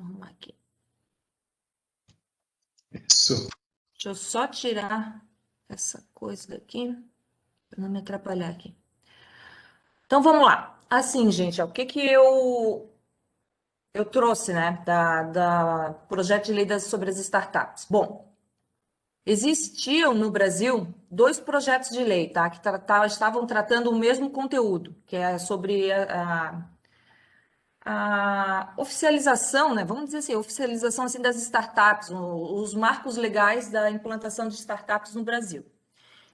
arrumar aqui. Isso. Deixa eu só tirar essa coisa daqui, para não me atrapalhar aqui. Então, vamos lá. Assim, gente, ó, o que que eu trouxe, né, da projeto de lei sobre as startups? Bom, existiam no Brasil dois projetos de lei, tá, que estavam tratando o mesmo conteúdo, que é sobre a oficialização, né? Vamos dizer assim, a oficialização assim, das startups, os marcos legais da implantação de startups no Brasil.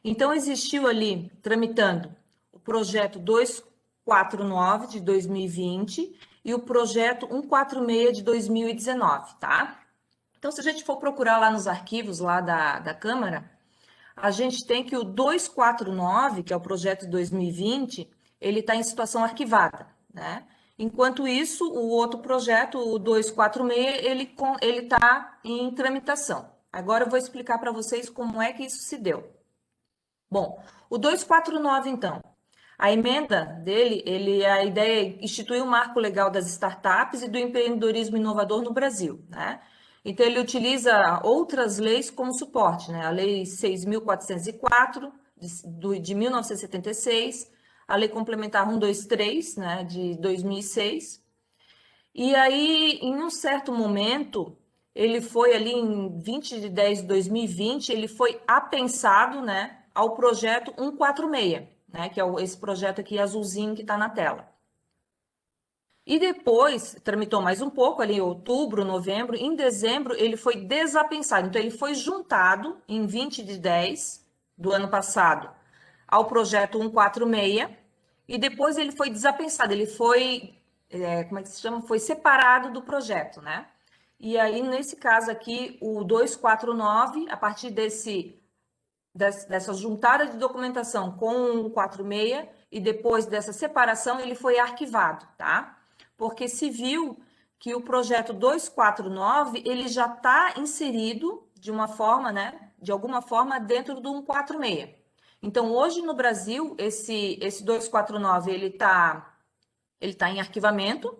Então, existiu ali, tramitando, o projeto 249 de 2020 e o projeto 146 de 2019, tá? Então, se a gente for procurar lá nos arquivos lá da Câmara, a gente tem que o 249, que é o projeto de 2020, ele está em situação arquivada, né? Enquanto isso, o outro projeto, o 246, ele está em tramitação. Agora eu vou explicar para vocês como é que isso se deu. Bom, o 249, então, a emenda dele, a ideia é instituir um marco legal das startups e do empreendedorismo inovador no Brasil, né? Então, ele utiliza outras leis como suporte, né? A Lei 6.404, de 1976, a Lei Complementar 123, né, de 2006. E aí, em um certo momento, ele foi ali em 20 de 10 de 2020, ele foi apensado, né, ao projeto 146, né, que é esse projeto aqui azulzinho que está na tela. E depois, tramitou mais um pouco, ali em outubro, novembro, em dezembro ele foi desapensado. Então, ele foi juntado em 20 de 10 do ano passado ao projeto 146 e depois ele foi desapensado, ele foi, como é que se chama? Foi separado do projeto, né? E aí, nesse caso aqui, o 249, a partir dessa juntada de documentação com o 46 e depois dessa separação, ele foi arquivado, tá? Porque se viu que o projeto 249, ele já está inserido de uma forma, né, de alguma forma dentro do 146. Então, hoje no Brasil, esse 249, ele tá em arquivamento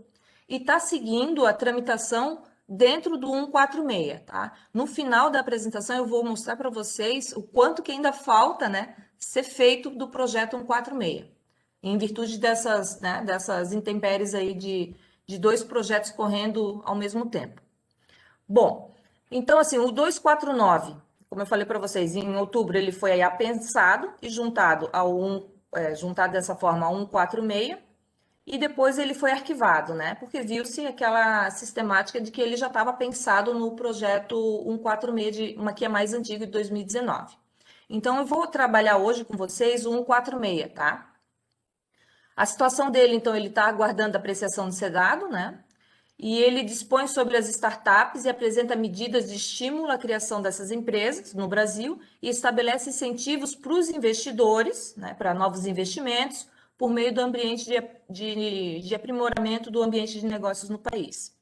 e está seguindo a tramitação dentro do 146, tá? No final da apresentação eu vou mostrar para vocês o quanto que ainda falta, né, ser feito do projeto 146, em virtude dessas, né, dessas intempéries aí de dois projetos correndo ao mesmo tempo. Bom, então assim, o 249, como eu falei para vocês, em outubro ele foi aí apensado e juntado juntado dessa forma ao 146, e depois ele foi arquivado, né? Porque viu-se aquela sistemática de que ele já estava pensado no projeto 146, que é mais antigo, de 2019. Então, eu vou trabalhar hoje com vocês o 146, tá? A situação dele, então, ele está aguardando a apreciação do SEDAD, né? E ele dispõe sobre as startups e apresenta medidas de estímulo à criação dessas empresas no Brasil e estabelece incentivos para os investidores, né, para novos investimentos, por meio do ambiente de aprimoramento do ambiente de negócios no país.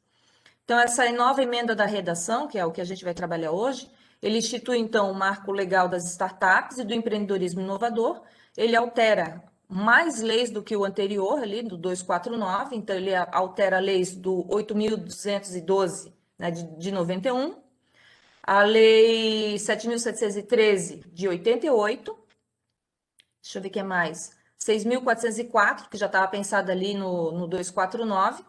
Então, essa nova emenda da redação, que é o que a gente vai trabalhar hoje, ele institui, então, o marco legal das startups e do empreendedorismo inovador. Ele altera mais leis do que o anterior, ali, do 249, então ele altera leis do 8.212, né, de 91, a lei 7.713, de 88, deixa eu ver o que é mais, 6.404, que já estava pensada ali no 249,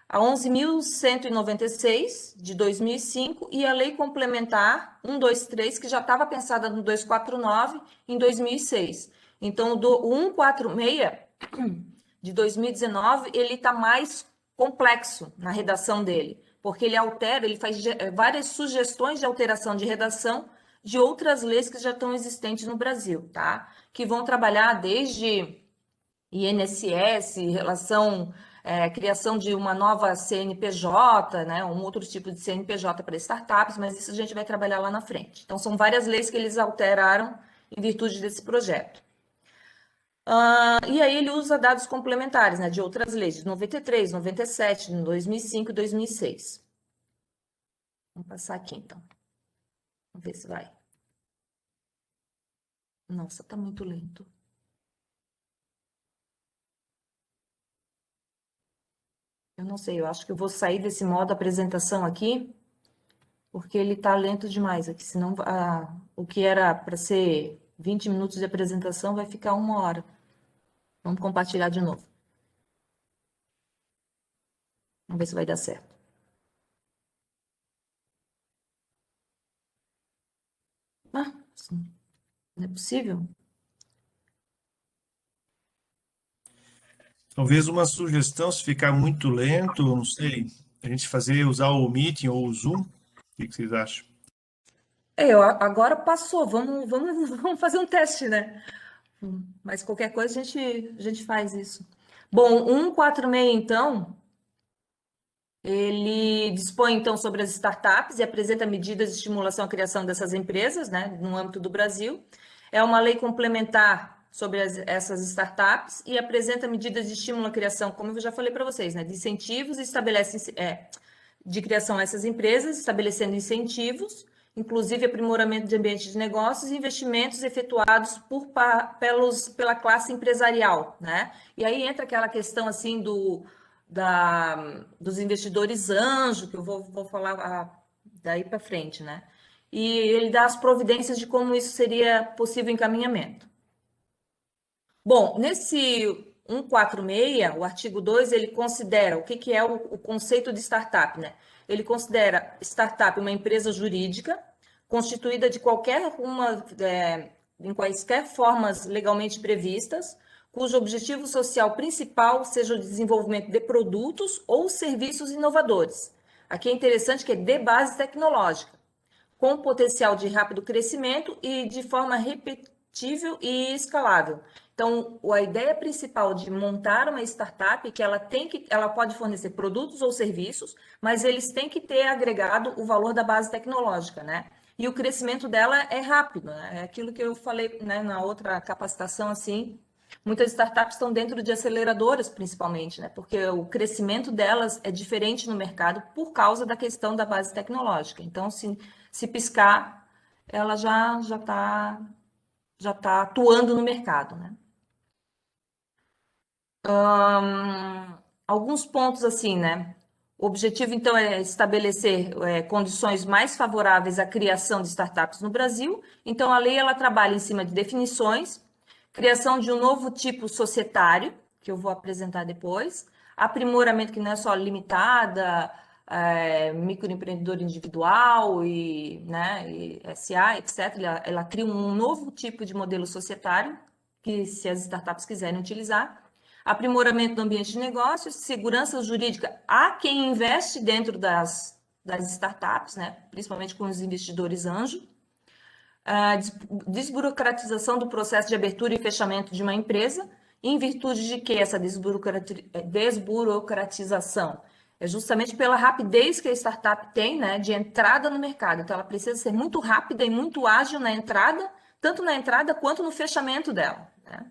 a 11.196, de 2005, e a Lei Complementar 123, que já estava pensada no 249, em 2006. Então, o 146, de 2019, ele está mais complexo na redação dele, porque ele altera, ele faz várias sugestões de alteração de redação de outras leis que já estão existentes no Brasil, tá? Que vão trabalhar desde INSS, relação, criação de uma nova CNPJ, né, um outro tipo de CNPJ para startups, mas isso a gente vai trabalhar lá na frente. Então, são várias leis que eles alteraram em virtude desse projeto. E aí ele usa dados complementares, né, de outras leis, de 93, 97, 2005 e 2006. Vamos passar aqui, então. Vamos ver se vai. Nossa, tá muito lento. Eu não sei, eu acho que eu vou sair desse modo apresentação aqui, porque ele está lento demais aqui, senão o que era para ser 20 minutos de apresentação vai ficar 1 hora. Vamos compartilhar de novo. Vamos ver se vai dar certo. Ah, não é possível? Talvez uma sugestão, se ficar muito lento, não sei, a gente usar o Meeting ou o Zoom. O que que vocês acham? Agora passou, vamos fazer um teste, né? Mas qualquer coisa a gente faz isso. Bom, 146, então, ele dispõe, então, sobre as startups e apresenta medidas de estimulação à criação dessas empresas, né, no âmbito do Brasil. É uma lei complementar sobre essas startups e apresenta medidas de estímulo à criação, como eu já falei para vocês, né, de incentivos e estabelece de criação a essas empresas, estabelecendo incentivos, inclusive aprimoramento de ambientes de negócios e investimentos efetuados pela classe empresarial, né? E aí entra aquela questão assim dos investidores anjo, que eu vou falar daí para frente, né? E ele dá as providências de como isso seria possível encaminhamento. Bom, nesse 146, o artigo 2, ele considera o que é o conceito de startup, né? Ele considera startup uma empresa jurídica constituída de em quaisquer formas legalmente previstas, cujo objetivo social principal seja o desenvolvimento de produtos ou serviços inovadores. Aqui é interessante que é de base tecnológica, com potencial de rápido crescimento e de forma repetível e escalável. Então, a ideia principal de montar uma startup é que ela pode fornecer produtos ou serviços, mas eles têm que ter agregado o valor da base tecnológica, né? E o crescimento dela é rápido, né? É aquilo que eu falei, né, na outra capacitação, assim, muitas startups estão dentro de aceleradoras, principalmente, né? Porque o crescimento delas é diferente no mercado por causa da questão da base tecnológica. Então, se piscar, ela já tá atuando no mercado, né? Alguns pontos assim, né? O objetivo, então, é estabelecer condições mais favoráveis à criação de startups no Brasil. Então, a lei ela trabalha em cima de definições, criação de um novo tipo societário, que eu vou apresentar depois, aprimoramento que não é só limitada, microempreendedor individual né, e SA, etc. Ela cria um novo tipo de modelo societário, que se as startups quiserem utilizar, aprimoramento do ambiente de negócios, segurança jurídica a quem investe dentro das startups, né? Principalmente com os investidores anjo, a desburocratização do processo de abertura e fechamento de uma empresa, em virtude de que essa desburocratização é justamente pela rapidez que a startup tem, né, de entrada no mercado. Então, ela precisa ser muito rápida e muito ágil na entrada, tanto na entrada quanto no fechamento dela, né?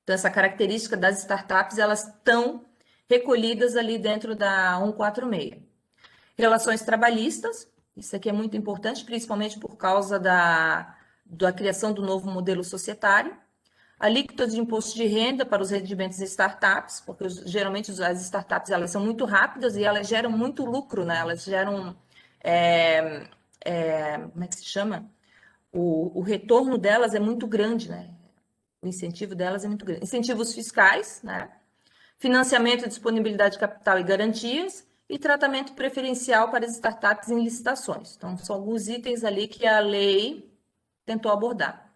Então, essa característica das startups, elas estão recolhidas ali dentro da 146. Relações trabalhistas, isso aqui é muito importante, principalmente por causa da criação do novo modelo societário. Alíquotas de imposto de renda para os rendimentos de startups, porque geralmente as startups elas são muito rápidas e elas geram muito lucro, né? Elas geram, como é que se chama? O retorno delas é muito grande, né? O incentivo delas é muito grande. Incentivos fiscais, né? Financiamento, disponibilidade de capital e garantias, e tratamento preferencial para as startups em licitações. Então, são alguns itens ali que a lei tentou abordar.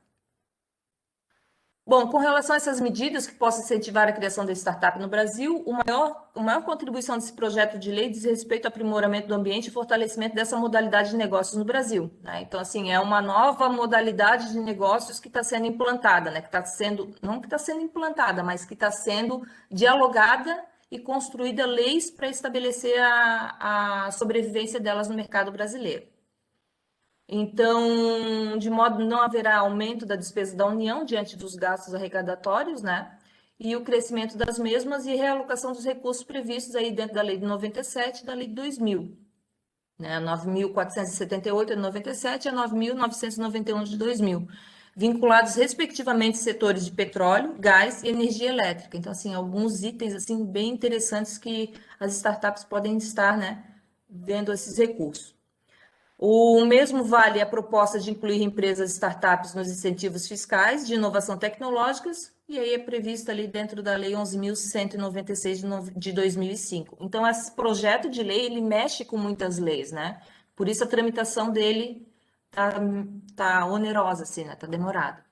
Bom, com relação a essas medidas que possam incentivar a criação de startup no Brasil, a maior contribuição desse projeto de lei diz respeito ao aprimoramento do ambiente e fortalecimento dessa modalidade de negócios no Brasil, né? Então, assim, é uma nova modalidade de negócios que está sendo implantada, né? Não que está sendo implantada, mas que está sendo dialogada e construída leis para estabelecer a sobrevivência delas no mercado brasileiro. Então, de modo não haverá aumento da despesa da União diante dos gastos arrecadatórios, né? E o crescimento das mesmas e realocação dos recursos previstos aí dentro da Lei de 97 e da Lei de 2000, né? 9.478 de 97 e a 9.991 de 2000. vinculados respectivamente a setores de petróleo, gás e energia elétrica. Então, assim, alguns itens assim bem interessantes que as startups podem estar, né, vendo esses recursos. O mesmo vale a proposta de incluir empresas startups nos incentivos fiscais de inovação tecnológicas, e aí é previsto ali dentro da Lei 11.196 de 2005. Então, esse projeto de lei, ele mexe com muitas leis, né? Por isso a tramitação dele tá onerosa, assim, né? Tá demorada.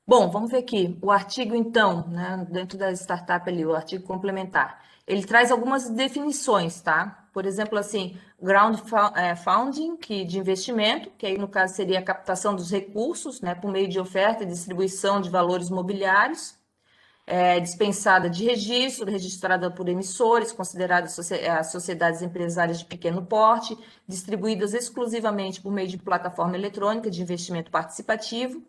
Bom, vamos ver aqui. O artigo, então, né, dentro da startup ali, o artigo complementar. Ele traz algumas definições, tá? Por exemplo, assim, funding, que de investimento, que aí no caso seria a captação dos recursos, né, por meio de oferta e distribuição de valores mobiliários, dispensada de registro, registrada por emissores, consideradas sociedades empresárias de pequeno porte, distribuídas exclusivamente por meio de plataforma eletrônica de investimento participativo,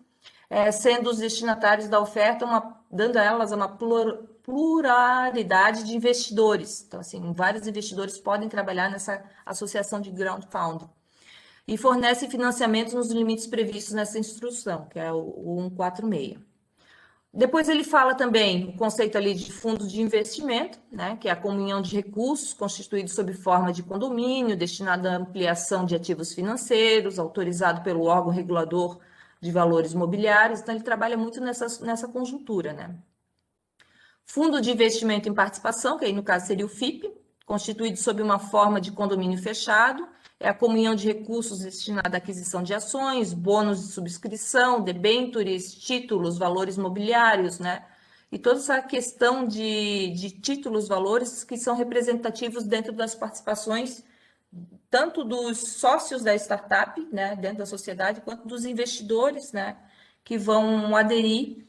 sendo os destinatários da oferta, dando a elas uma pluralidade de investidores. Então, assim, vários investidores podem trabalhar nessa associação de crowdfunding. E fornece financiamentos nos limites previstos nessa instrução, que é o 146. Depois ele fala também o conceito ali de fundos de investimento, né, que é a comunhão de recursos constituídos sob forma de condomínio, destinado à ampliação de ativos financeiros, autorizado pelo órgão regulador de valores mobiliários. Então ele trabalha muito nessa conjuntura, né? Fundo de investimento em participação, que aí no caso seria o FIP, constituído sob uma forma de condomínio fechado, é a comunhão de recursos destinada à aquisição de ações, bônus de subscrição, debêntures, títulos, valores mobiliários, né? E toda essa questão de títulos, valores que são representativos dentro das participações, tanto dos sócios da startup, né, dentro da sociedade, quanto dos investidores, né, que vão aderir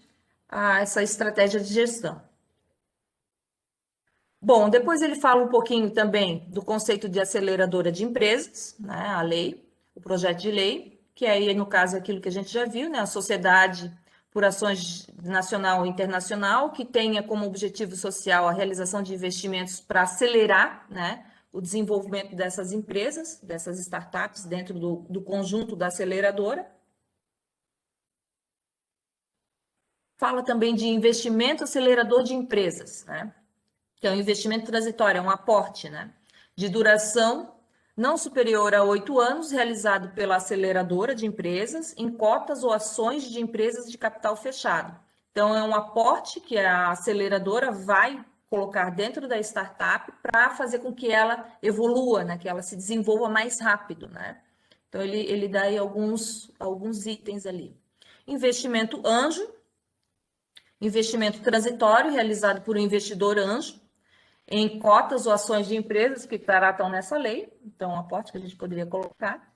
a essa estratégia de gestão. Bom, depois ele fala um pouquinho também do conceito de aceleradora de empresas, né, a lei, o projeto de lei, que aí, no caso, é aquilo que a gente já viu, né, a sociedade por ações nacional e internacional, que tenha como objetivo social a realização de investimentos para acelerar, né, o desenvolvimento dessas empresas, dessas startups, dentro do conjunto da aceleradora. Fala também de investimento acelerador de empresas, né? Que é um investimento transitório, é um aporte, né? De duração não superior a 8 anos, realizado pela aceleradora de empresas em cotas ou ações de empresas de capital fechado. Então, é um aporte que a aceleradora vai colocar dentro da startup para fazer com que ela evolua, né? Que ela se desenvolva mais rápido, né? Então, ele dá aí alguns itens ali. Investimento anjo, investimento transitório realizado por um investidor anjo, em cotas ou ações de empresas que tratam nessa lei, então, um aporte que a gente poderia colocar.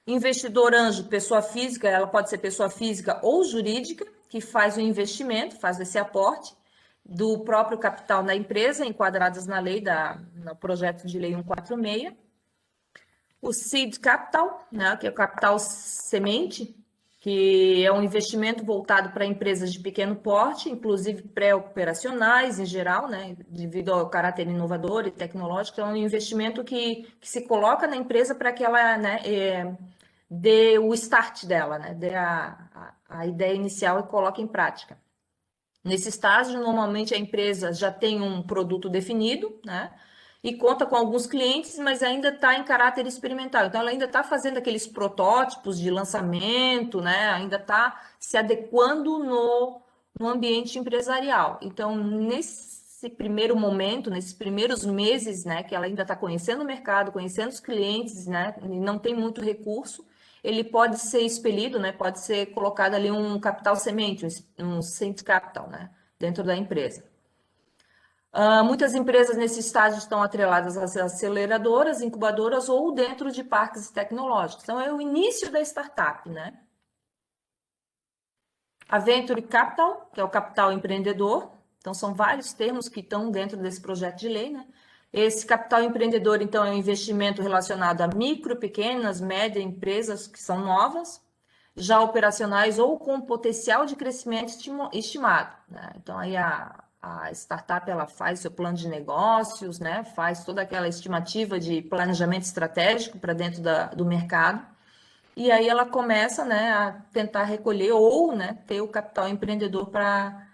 Investidor anjo, pessoa física, ela pode ser pessoa física ou jurídica, que faz o investimento, faz esse aporte do próprio capital da empresa, enquadradas na lei, no projeto de lei 146. O seed capital, né, que é o capital semente, que é um investimento voltado para empresas de pequeno porte, inclusive pré-operacionais em geral, né, devido ao caráter inovador e tecnológico. É um investimento que se coloca na empresa para que ela, né, dê o start dela, né, dê a ideia inicial e coloque em prática. Nesse estágio, normalmente a empresa já tem um produto definido, né? E conta com alguns clientes, mas ainda está em caráter experimental. Então, ela ainda está fazendo aqueles protótipos de lançamento, né? Ainda está se adequando no ambiente empresarial. Então, nesse primeiro momento, nesses primeiros meses, né, que ela ainda está conhecendo o mercado, conhecendo os clientes, né? E não tem muito recurso, ele pode ser expelido, né? Pode ser colocado ali um capital semente, um seed capital, né? Dentro da empresa. Muitas empresas nesse estágio estão atreladas às aceleradoras, incubadoras ou dentro de parques tecnológicos. Então, é o início da startup, né? A Venture Capital, que é o capital empreendedor. Então, são vários termos que estão dentro desse projeto de lei, né? Esse capital empreendedor, então, é um investimento relacionado a micro, pequenas, médias empresas que são novas, já operacionais ou com potencial de crescimento estimado, né? Então, aí a startup, ela faz seu plano de negócios, né? Faz toda aquela estimativa de planejamento estratégico para dentro do mercado. e aí ela começa, né, a tentar recolher ou, né, ter o capital empreendedor para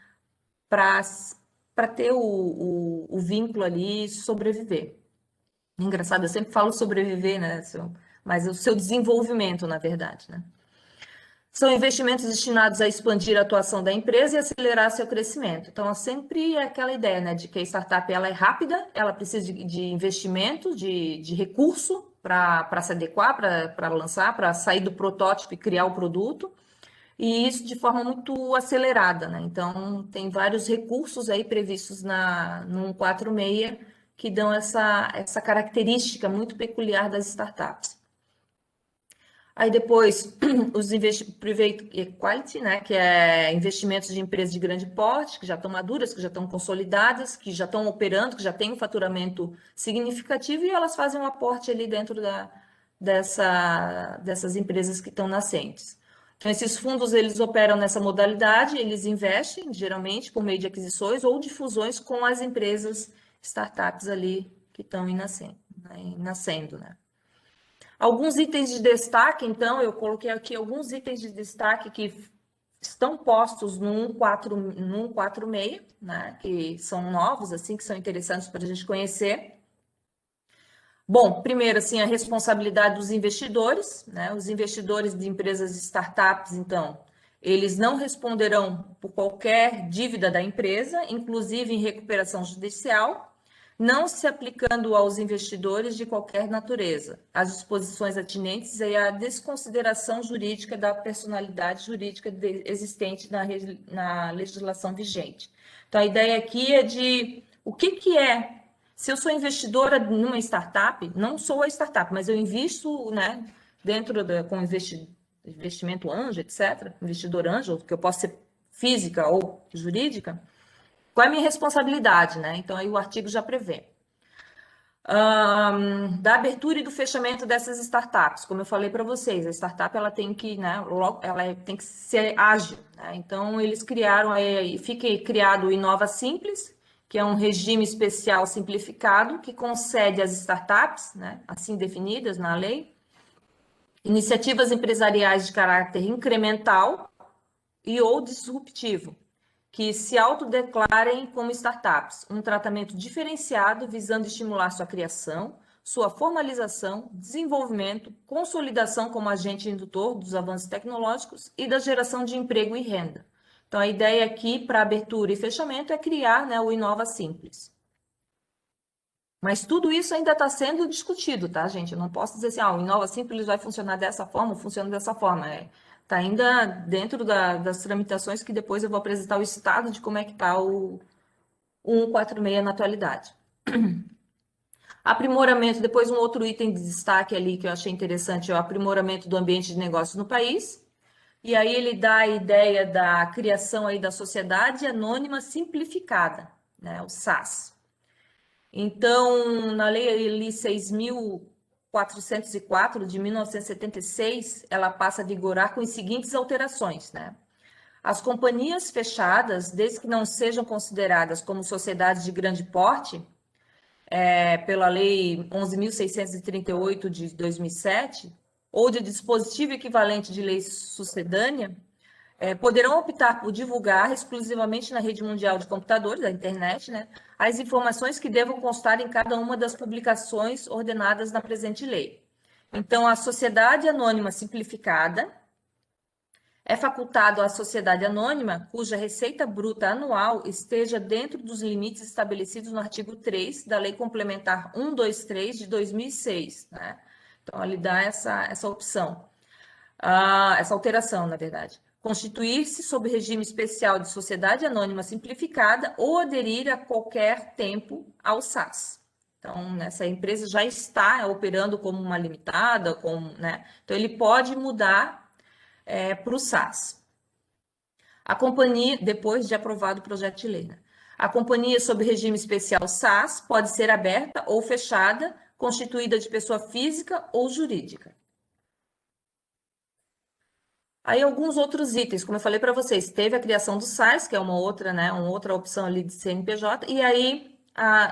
ter o vínculo ali e sobreviver. Engraçado, eu sempre falo sobreviver, né, mas o seu desenvolvimento, na verdade, né? São investimentos destinados a expandir a atuação da empresa e acelerar seu crescimento. Então, é sempre aquela ideia, né, de que a startup ela é rápida, ela precisa de investimento, de recurso para se adequar, para lançar, para sair do protótipo e criar o produto, e isso de forma muito acelerada, né? Então, tem vários recursos aí previstos no 146 que dão essa característica muito peculiar das startups. Aí depois, os Private Equity, né, que é investimentos de empresas de grande porte, que já estão maduras, que já estão consolidadas, que já estão operando, que já têm um faturamento significativo, e elas fazem um aporte ali dentro dessas empresas que estão nascentes. Então, esses fundos, eles operam nessa modalidade, eles investem, geralmente, por meio de aquisições ou de fusões com as empresas startups ali que estão nascendo, né? Alguns itens de destaque, então, eu coloquei aqui alguns itens de destaque que estão postos no 146, né, que são novos, assim, que são interessantes para a gente conhecer. Bom, primeiro, assim, a responsabilidade dos investidores, né, os investidores de empresas de startups, então, eles não responderão por qualquer dívida da empresa, inclusive em recuperação judicial, não se aplicando aos investidores de qualquer natureza, as disposições atinentes e a desconsideração jurídica da personalidade jurídica existente na legislação vigente. Então, a ideia aqui é de o que é. Se eu sou investidora numa startup, não sou a startup, mas eu invisto, né, com investimento anjo, etc., investidor anjo, que eu posso ser física ou jurídica, qual é a minha responsabilidade, né? Então, aí o artigo já prevê. Da abertura e do fechamento dessas startups, como eu falei para vocês, a startup ela tem que, né, tem que ser ágil, né? Então eles criaram, fica criado o Inova Simples, que é um regime especial simplificado que concede às startups, né, assim definidas na lei, iniciativas empresariais de caráter incremental e ou disruptivo, que se autodeclarem como startups, um tratamento diferenciado visando estimular sua criação, sua formalização, desenvolvimento, consolidação como agente indutor dos avanços tecnológicos e da geração de emprego e renda. Então, a ideia aqui para abertura e fechamento é criar, né, o Inova Simples. Mas tudo isso ainda está sendo discutido, tá, gente? Eu não posso dizer assim, o Inova Simples vai funcionar dessa forma, funciona dessa forma. Está ainda dentro das tramitações que depois eu vou apresentar o estado de como é que está o 146 na atualidade. Aprimoramento, depois um outro item de destaque ali que eu achei interessante é o aprimoramento do ambiente de negócios no país. E aí ele dá a ideia da criação aí da Sociedade Anônima Simplificada, né, o SAS. Então, na Lei 6.404 de 1976, ela passa a vigorar com as seguintes alterações, né? As companhias fechadas, desde que não sejam consideradas como sociedades de grande porte, pela Lei 11.638 de 2007, ou de dispositivo equivalente de lei sucedânea, poderão optar por divulgar exclusivamente na rede mundial de computadores, da internet, né, as informações que devam constar em cada uma das publicações ordenadas na presente lei. Então, a sociedade anônima simplificada é facultado à sociedade anônima cuja receita bruta anual esteja dentro dos limites estabelecidos no artigo 3 da Lei Complementar 123 de 2006, né? Então, ele dá essa opção, essa alteração, na verdade. Constituir-se sob regime especial de sociedade anônima simplificada ou aderir a qualquer tempo ao SAS. Então, essa empresa já está operando como uma limitada, né? Então, ele pode mudar para o SAS. A companhia, depois de aprovado o projeto de lei, né? A companhia sob regime especial SAS pode ser aberta ou fechada, constituída de pessoa física ou jurídica. Aí alguns outros itens, como eu falei para vocês, teve a criação do SAIS, que é uma outra, né, uma outra opção ali de CNPJ, e aí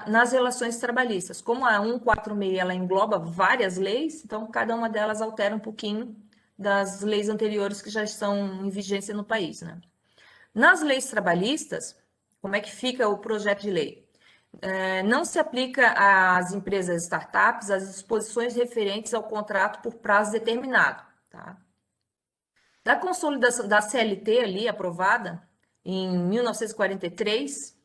nas relações trabalhistas, como a 146 ela engloba várias leis, então cada uma delas altera um pouquinho das leis anteriores que já estão em vigência no país, né? Nas leis trabalhistas, como é que fica o projeto de lei? Não se aplica às empresas startups as disposições referentes ao contrato por prazo determinado, tá? Da consolidação da CLT ali, aprovada em 1943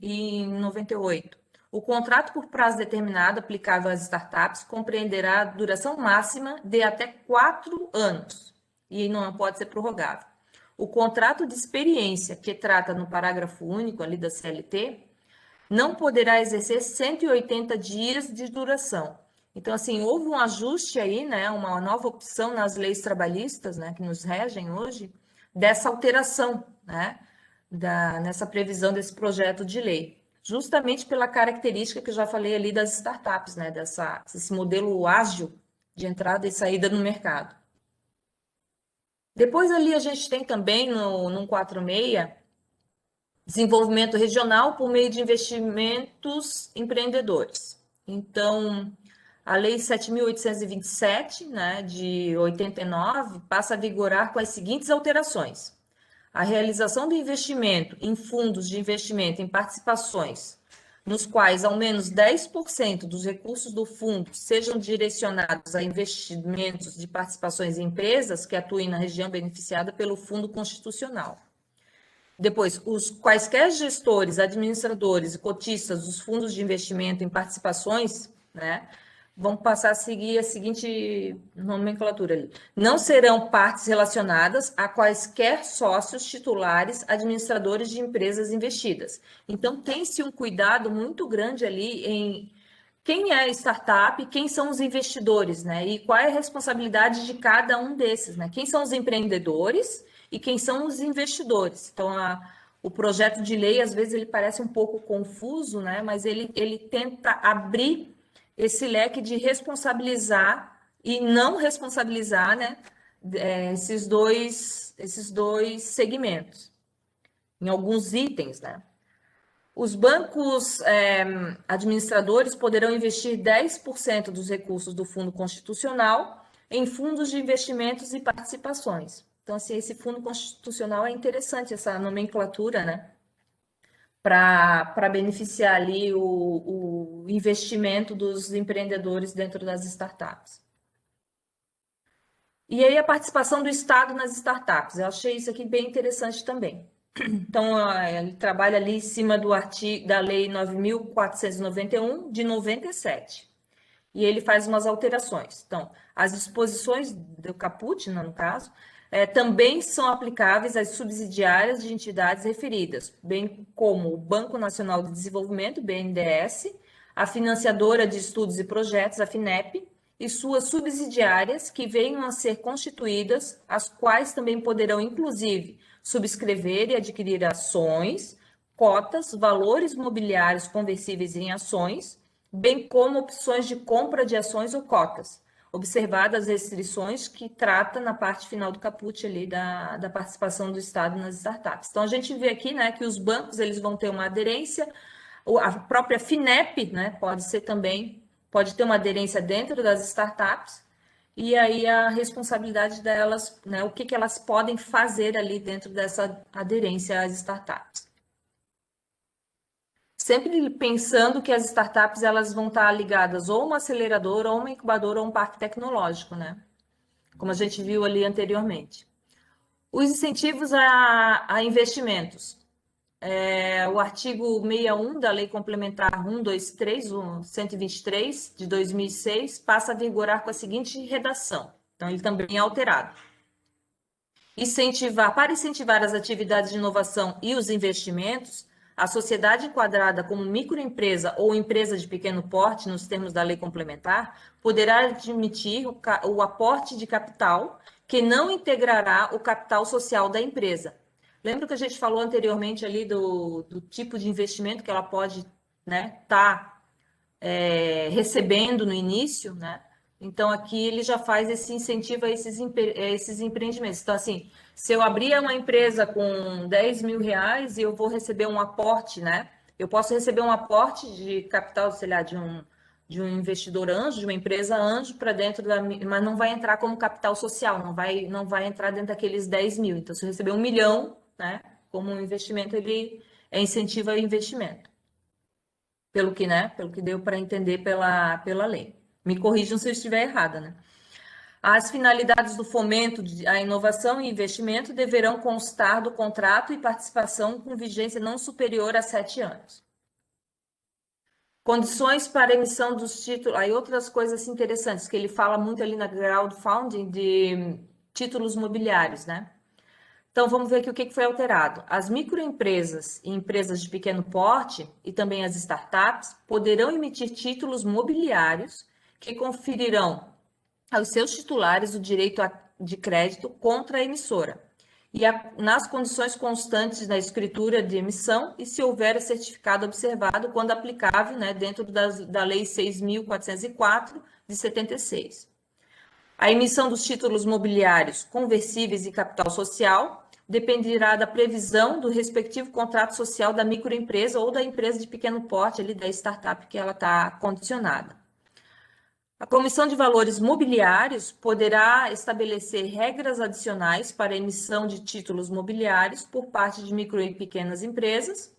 e em 98, o contrato por prazo determinado aplicável às startups compreenderá a duração máxima de até 4 anos e não pode ser prorrogável. O contrato de experiência, que trata no parágrafo único ali da CLT, não poderá exercer 180 dias de duração. Então, assim, houve um ajuste aí, né, uma nova opção nas leis trabalhistas, né, que nos regem hoje, dessa alteração, né, nessa previsão desse projeto de lei, justamente pela característica que eu já falei ali das startups, né, desse modelo ágil de entrada e saída no mercado. Depois ali a gente tem também no 46, desenvolvimento regional por meio de investimentos empreendedores. Então, a Lei 7.827, né, de 89, passa a vigorar com as seguintes alterações: a realização do investimento em fundos de investimento em participações, nos quais ao menos 10% dos recursos do fundo sejam direcionados a investimentos de participações em empresas que atuem na região beneficiada pelo Fundo Constitucional. Depois, os quaisquer gestores, administradores e cotistas dos fundos de investimento em participações, né, vão passar a seguir a seguinte nomenclatura ali. Não serão partes relacionadas a quaisquer sócios titulares, administradores de empresas investidas. Então, tem-se um cuidado muito grande ali em quem é a startup, quem são os investidores, né? E qual é a responsabilidade de cada um desses, né? Quem são os empreendedores e quem são os investidores. Então, o projeto de lei, às vezes, ele parece um pouco confuso, né? Mas ele tenta abrir esse leque de responsabilizar e não responsabilizar, né? Esses dois segmentos, em alguns itens, né? Os bancos administradores poderão investir 10% dos recursos do Fundo Constitucional em fundos de investimentos e participações. Então, assim, esse Fundo Constitucional é interessante, essa nomenclatura, né? Para beneficiar ali o investimento dos empreendedores dentro das startups. E aí, a participação do Estado nas startups. Eu achei isso aqui bem interessante também. Então, ele trabalha ali em cima do artigo da Lei 9.491, de 97. E ele faz umas alterações. Então, as disposições do caput, no caso, também são aplicáveis às subsidiárias de entidades referidas, bem como o Banco Nacional de Desenvolvimento, BNDES, a Financiadora de Estudos e Projetos, a FINEP, e suas subsidiárias que venham a ser constituídas, as quais também poderão, inclusive, subscrever e adquirir ações, cotas, valores mobiliários conversíveis em ações, bem como opções de compra de ações ou cotas, observadas as restrições que trata na parte final do caput ali da participação do Estado nas startups. Então, a gente vê aqui, né, que os bancos eles vão ter uma aderência, a própria FINEP, né, pode ter uma aderência dentro das startups, e aí a responsabilidade delas, né, o que elas podem fazer ali dentro dessa aderência às startups. Sempre pensando que as startups elas vão estar ligadas ou uma aceleradora, ou uma incubadora, ou um parque tecnológico, né? Como a gente viu ali anteriormente. Os incentivos a investimentos. O artigo 61 da Lei Complementar 123, o 123 de 2006, passa a vigorar com a seguinte redação. Então, ele também é alterado. Para incentivar as atividades de inovação e os investimentos, a sociedade enquadrada como microempresa ou empresa de pequeno porte, nos termos da lei complementar, poderá admitir o aporte de capital que não integrará o capital social da empresa. Lembra que a gente falou anteriormente ali do tipo de investimento que ela pode, né, recebendo no início, né? Então, aqui ele já faz esse incentivo a esses empreendimentos. Então, assim, se eu abrir uma empresa com 10 mil reais e eu vou receber um aporte, né? Eu posso receber um aporte de capital, sei lá, de um investidor anjo, de uma empresa anjo para dentro mas não vai entrar como capital social, não vai entrar dentro daqueles 10 mil. Então, se eu receber 1 milhão, né, como um investimento, ele é incentivo ao investimento. Pelo que deu para entender pela lei. Me corrijam se eu estiver errada, né? As finalidades do fomento à inovação e investimento deverão constar do contrato e participação com vigência não superior a 7 anos. Condições para emissão dos títulos. Aí outras coisas interessantes, que ele fala muito ali na crowdfunding de títulos mobiliários, né? Então, vamos ver aqui o que foi alterado. As microempresas e empresas de pequeno porte e também as startups poderão emitir títulos mobiliários que conferirão aos seus titulares o direito de crédito contra a emissora e nas condições constantes da escritura de emissão e se houver certificado observado quando aplicável, né, dentro da Lei 6.404 de 76. A emissão dos títulos mobiliários conversíveis e capital social dependerá da previsão do respectivo contrato social da microempresa ou da empresa de pequeno porte, ali da startup que ela está condicionada. A Comissão de Valores Mobiliários poderá estabelecer regras adicionais para a emissão de títulos mobiliários por parte de micro e pequenas empresas,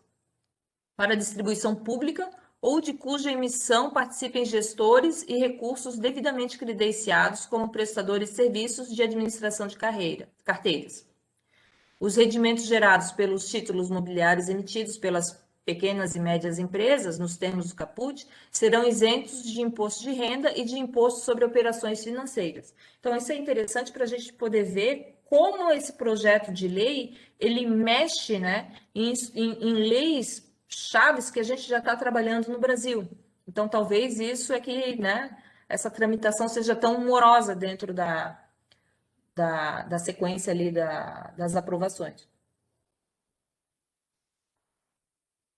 para distribuição pública ou de cuja emissão participem gestores e recursos devidamente credenciados como prestadores de serviços de administração de carteiras. Os rendimentos gerados pelos títulos mobiliários emitidos pelas pequenas e médias empresas, nos termos do caput, serão isentos de imposto de renda e de imposto sobre operações financeiras. Então, isso é interessante para a gente poder ver como esse projeto de lei, ele mexe, né, em leis chaves que a gente já está trabalhando no Brasil. Então, talvez isso é que, né, essa tramitação seja tão morosa dentro da sequência ali das aprovações.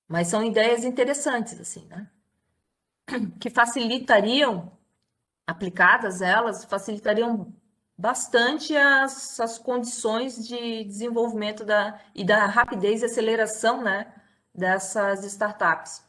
Mas são ideias interessantes, assim, né? Que facilitariam, aplicadas elas, facilitariam bastante as condições de desenvolvimento e da rapidez e aceleração, né, dessas startups.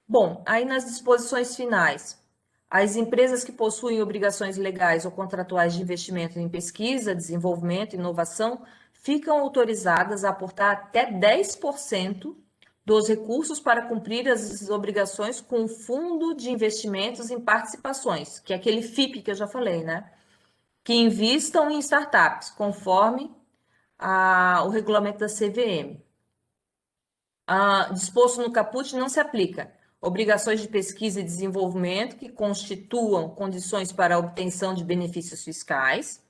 Bom, aí nas disposições finais, as empresas que possuem obrigações legais ou contratuais de investimento em pesquisa, desenvolvimento e inovação ficam autorizadas a aportar até 10% dos recursos para cumprir as obrigações com o Fundo de Investimentos em Participações, que é aquele FIP que eu já falei, né? Que investam em startups, conforme o regulamento da CVM. Disposto no caput não se aplica. Obrigações de pesquisa e desenvolvimento que constituam condições para a obtenção de benefícios fiscais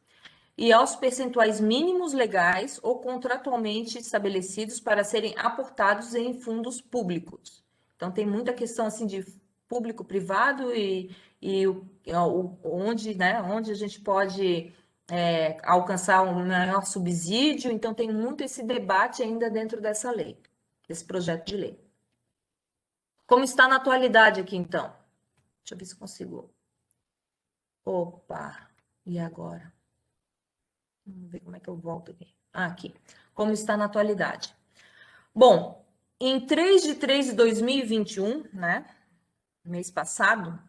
e aos percentuais mínimos legais ou contratualmente estabelecidos para serem aportados em fundos públicos. Então, tem muita questão assim de público-privado e onde, né, onde a gente pode alcançar um maior subsídio. Então, tem muito esse debate ainda dentro dessa lei, desse projeto de lei. Como está na atualidade aqui, então? Deixa eu ver se consigo. Opa, e agora? Vamos ver como é que eu volto aqui. Aqui. Como está na atualidade. Bom, em 3 de 3 de 2021, né, mês passado,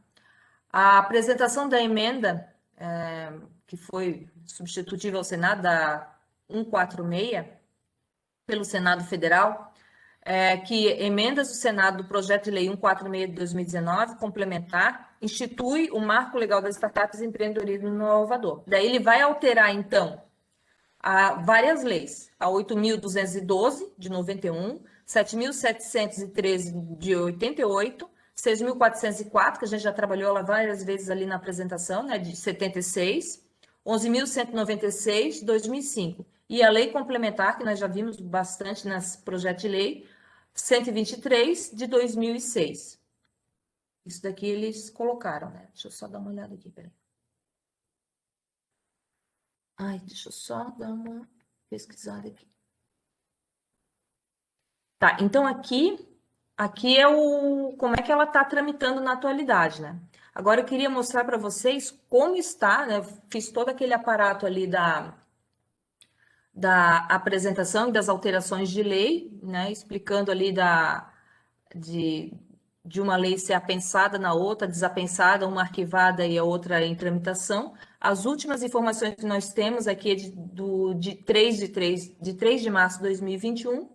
a apresentação da emenda, que foi substitutiva ao Senado, da 146, pelo Senado Federal, que emendas do Senado do projeto de lei 146 de 2019, complementar, institui o marco legal das startups e empreendedorismo inovador. Daí ele vai alterar, então, várias leis, a 8.212, de 91, 7.713, de 88, 6.404, que a gente já trabalhou lá várias vezes ali na apresentação, né, de 76, 11.196, de 2005, e a lei complementar, que nós já vimos bastante nesse projeto de lei, 123, de 2006. Isso daqui eles colocaram, né? Deixa eu só dar uma olhada aqui, peraí. Ai, deixa eu só dar uma pesquisada aqui. Tá, então aqui é como é que ela está tramitando na atualidade, né? Agora eu queria mostrar para vocês como está, né? Eu fiz todo aquele aparato ali da apresentação e das alterações de lei, né? Explicando ali de uma lei ser apensada na outra, desapensada, uma arquivada e a outra em tramitação. As últimas informações que nós temos aqui é de 3 de março de 2021,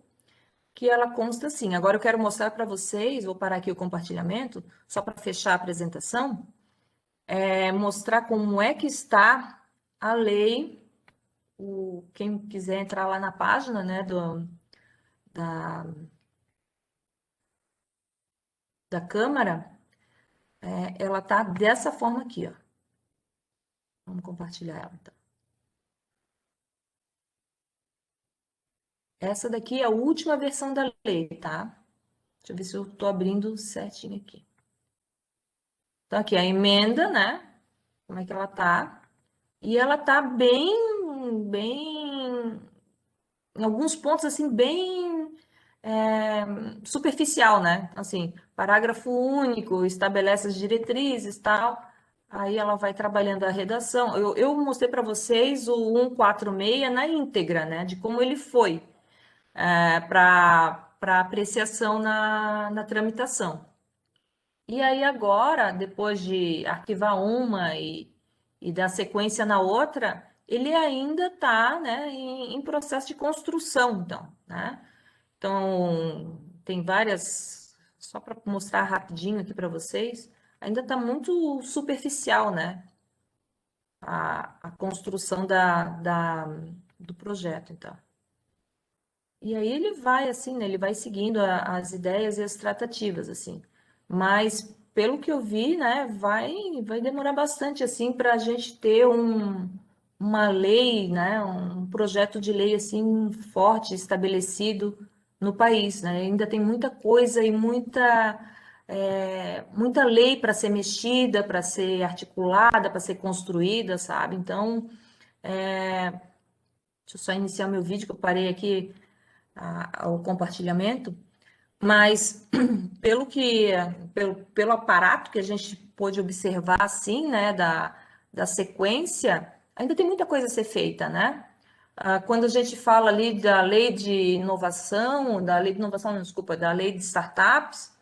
que ela consta assim. Agora eu quero mostrar para vocês, vou parar aqui o compartilhamento, só para fechar a apresentação, mostrar como é que está a lei. Quem quiser entrar lá na página, né, da, da Câmara, ela tá dessa forma aqui, ó. Vamos compartilhar ela, então. Essa daqui é a última versão da lei, tá? Deixa eu ver se eu tô abrindo certinho aqui. Então, aqui a emenda, né? Como é que ela tá? E ela tá bem, em alguns pontos, assim, bem superficial, né? Assim, parágrafo único, estabelece as diretrizes, tal. Aí ela vai trabalhando a redação. Eu mostrei para vocês o 146 na íntegra, né? De como ele foi para apreciação na tramitação. E aí agora, depois de arquivar uma e dar sequência na outra, ele ainda está, né, em processo de construção, então, né? Então, tem várias, só para mostrar rapidinho aqui para vocês, ainda está muito superficial, né? A construção do projeto, então. E aí ele vai assim, né? Ele vai seguindo as ideias e as tratativas, assim. Mas pelo que eu vi, né, vai demorar bastante assim para a gente ter uma lei, né, um projeto de lei assim forte, estabelecido no país, né? Ainda tem muita coisa e muita lei para ser mexida, para ser articulada, para ser construída, sabe? Então, deixa eu só iniciar meu vídeo que eu parei aqui ao compartilhamento, mas pelo aparato que a gente pôde observar assim, né, da sequência, ainda tem muita coisa a ser feita, né? Quando a gente fala ali da lei de inovação, não, desculpa, da lei de startups,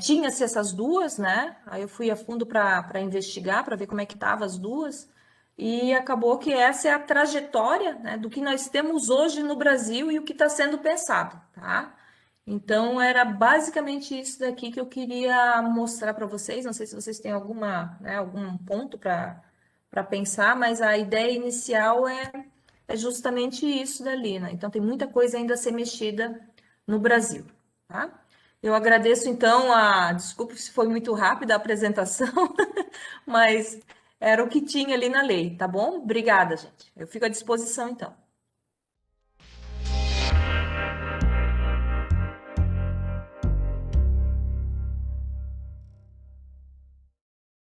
tinha-se essas duas, né? Aí eu fui a fundo para investigar, para ver como é que estavam as duas, e acabou que essa é a trajetória, né, do que nós temos hoje no Brasil e o que está sendo pensado, tá? Então, era basicamente isso daqui que eu queria mostrar para vocês. Não sei se vocês têm algum ponto para pensar, mas a ideia inicial é justamente isso dali, né? Então, tem muita coisa ainda a ser mexida no Brasil, tá? Eu agradeço, então, desculpe se foi muito rápida a apresentação, mas era o que tinha ali na lei, tá bom? Obrigada, gente. Eu fico à disposição, então.